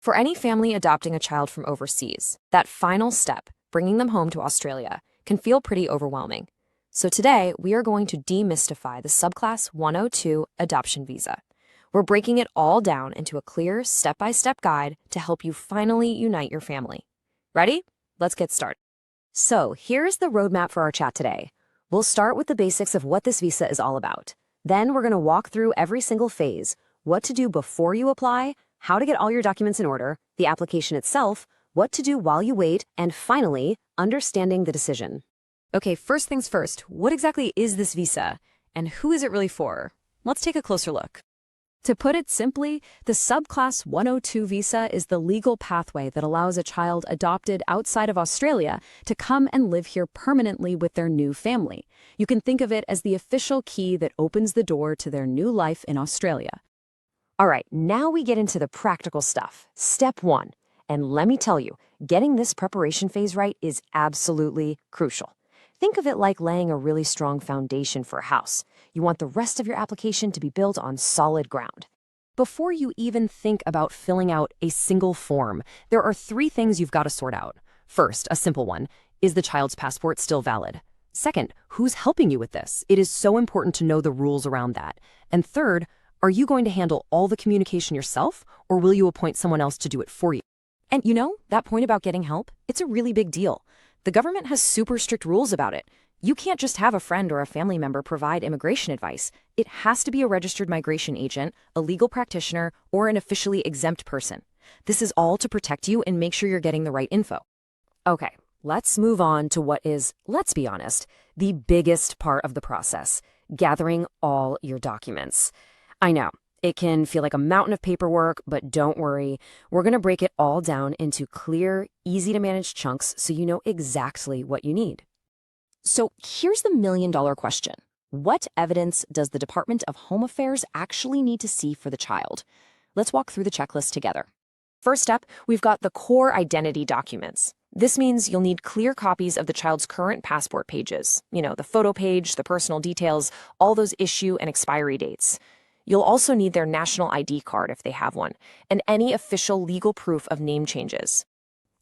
For any family adopting a child from overseas, that final step, bringing them home to Australia, can feel pretty overwhelming. So today, we are going to demystify the Subclass 102 adoption visa. We're breaking it all down into a clear, step-by-step guide to help you finally unite your family. Ready? Let's get started. So here's the roadmap for our chat today. We'll start with the basics of what this visa is all about. Then we're going to walk through every single phase, what to do before you apply, how to get all your documents in order, the application itself, what to do while you wait, and finally, understanding the decision. Okay, first things first, what exactly is this visa, and who is it really for? Let's take a closer look. To put it simply, the Subclass 102 visa is the legal pathway that allows a child adopted outside of Australia to come and live here permanently with their new family. You can think of it as the official key that opens the door to their new life in Australia. All right, now we get into the practical stuff. Step 1. And let me tell you, getting this preparation phase right is absolutely crucial. Think of it like laying a really strong foundation for a house. You want the rest of your application to be built on solid ground. Before you even think about filling out a single form, there are 3 things you've got to sort out. First, a simple one. Is the child's passport still valid? Second, who's helping you with this? It is so important to know the rules around that. And third, are you going to handle all the communication yourself, or will you appoint someone else to do it for you? And you know, that point about getting help, it's a really big deal. The government has super strict rules about it. You can't just have a friend or a family member provide immigration advice. It has to be a registered migration agent, a legal practitioner, or an officially exempt person. This is all to protect you and make sure you're getting the right info. Okay, let's move on to what is, let's be honest, the biggest part of the process, gathering all your documents. I know, it can feel like a mountain of paperwork, but don't worry. We're going to break it all down into clear, easy-to-manage chunks so you know exactly what you need. So here's the million-dollar question. What evidence does the Department of Home Affairs actually need to see for the child? Let's walk through the checklist together. First up, we've got the core identity documents. This means you'll need clear copies of the child's current passport pages. You know, the photo page, the personal details, all those issue and expiry dates. You'll also need their national ID card if they have one, and any official legal proof of name changes.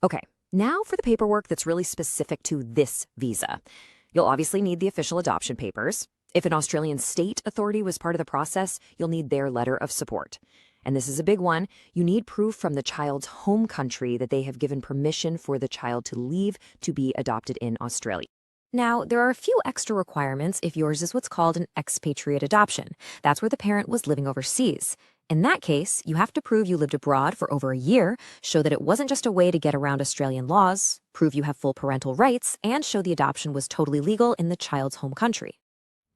Okay, now for the paperwork that's really specific to this visa. You'll obviously need the official adoption papers. If an Australian state authority was part of the process, you'll need their letter of support. And this is a big one. You need proof from the child's home country that they have given permission for the child to leave to be adopted in Australia. Now, there are a few extra requirements if yours is what's called an expatriate adoption. That's where the parent was living overseas. In that case, you have to prove you lived abroad for over a year, show that it wasn't just a way to get around Australian laws, prove you have full parental rights, and show the adoption was totally legal in the child's home country.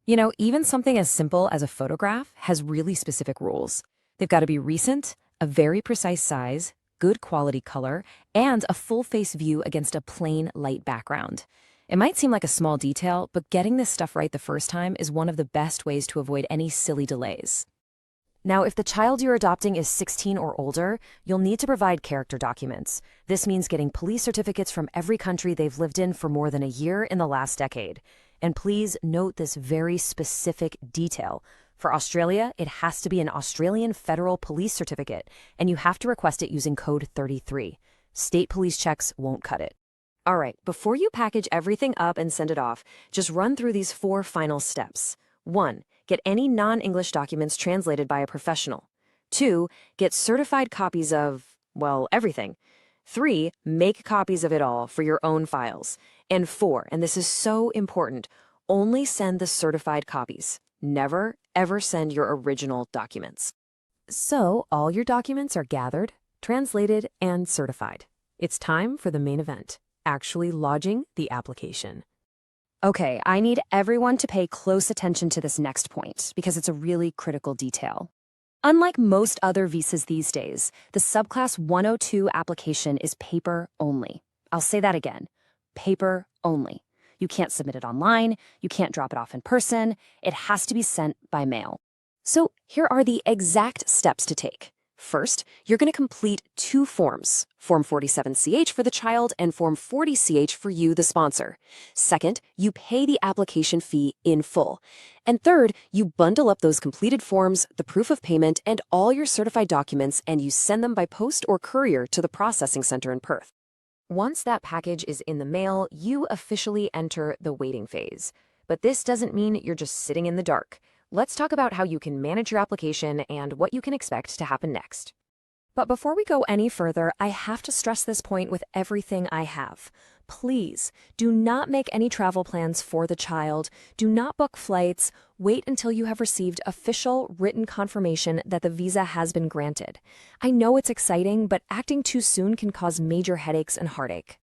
You know, even something as simple as a photograph has really specific rules. They've got to be recent, a very precise size, good quality color, and a full face view against a plain light background. It might seem like a small detail, but getting this stuff right the first time is one of the best ways to avoid any silly delays. Now, if the child you're adopting is 16 or older, you'll need to provide character documents. This means getting police certificates from every country they've lived in for more than a year in the last decade. And please note this very specific detail. For Australia, it has to be an Australian Federal Police Certificate, and you have to request it using Code 33. State police checks won't cut it. All right, before you package everything up and send it off, just run through these 4 final steps. 1. Get any non-English documents translated by a professional. 2. Get certified copies of, well, everything. 3. Make copies of it all for your own files. And 4, and this is so important, only send the certified copies. Never, ever send your original documents. So, all your documents are gathered, translated, and certified. It's time for the main event. Actually lodging the application. Okay, I need everyone to pay close attention to this next point because it's a really critical detail. Unlike most other visas these days, the Subclass 102 application is paper only. I'll say that again, paper only. You can't submit it online, you can't drop it off in person, it has to be sent by mail. So here are the exact steps to take. First, you're going to complete two forms, Form 47CH for the child and Form 40CH for you, the sponsor. Second, you pay the application fee in full. And third, you bundle up those completed forms, the proof of payment, and all your certified documents, and you send them by post or courier to the processing center in Perth. Once that package is in the mail, you officially enter the waiting phase. But this doesn't mean you're just sitting in the dark. Let's talk about how you can manage your application and what you can expect to happen next. But before we go any further, I have to stress this point with everything I have. Please, do not make any travel plans for the child. Do not book flights. Wait until you have received official written confirmation that the visa has been granted. I know it's exciting, but acting too soon can cause major headaches and heartache.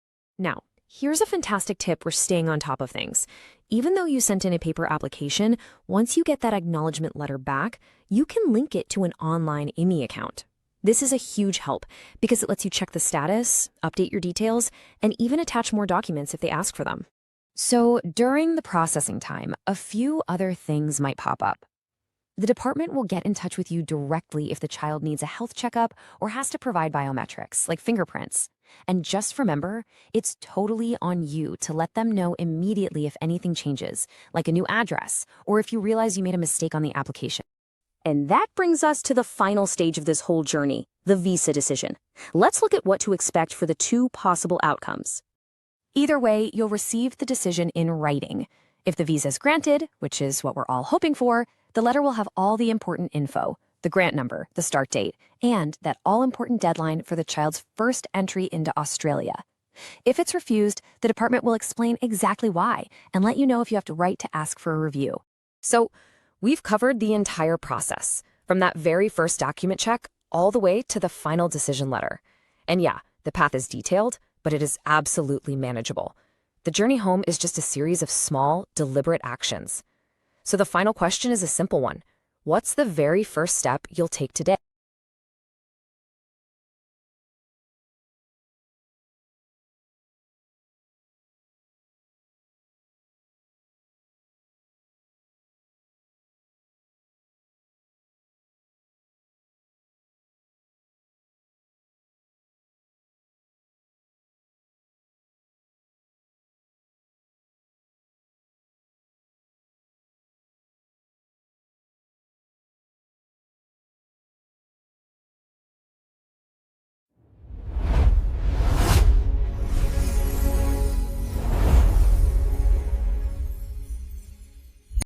Now, here's a fantastic tip for staying on top of things. Even though you sent in a paper application, once you get that acknowledgement letter back, you can link it to an online IMI account. This is a huge help because it lets you check the status, update your details, and even attach more documents if they ask for them. So during the processing time, a few other things might pop up. The department will get in touch with you directly if the child needs a health checkup or has to provide biometrics, like fingerprints. And just remember, it's totally on you to let them know immediately if anything changes, like a new address, or if you realize you made a mistake on the application. And that brings us to the final stage of this whole journey, the visa decision. Let's look at what to expect for the two possible outcomes. Either way, you'll receive the decision in writing. If the visa is granted, which is what we're all hoping for, the letter will have all the important info, the grant number, the start date, and that all-important deadline for the child's first entry into Australia. If it's refused, the department will explain exactly why and let you know if you have to write to ask for a review. So, we've covered the entire process, from that very first document check all the way to the final decision letter. And yeah, the path is detailed, but it is absolutely manageable. The journey home is just a series of small, deliberate actions. So the final question is a simple one. What's the very first step you'll take today?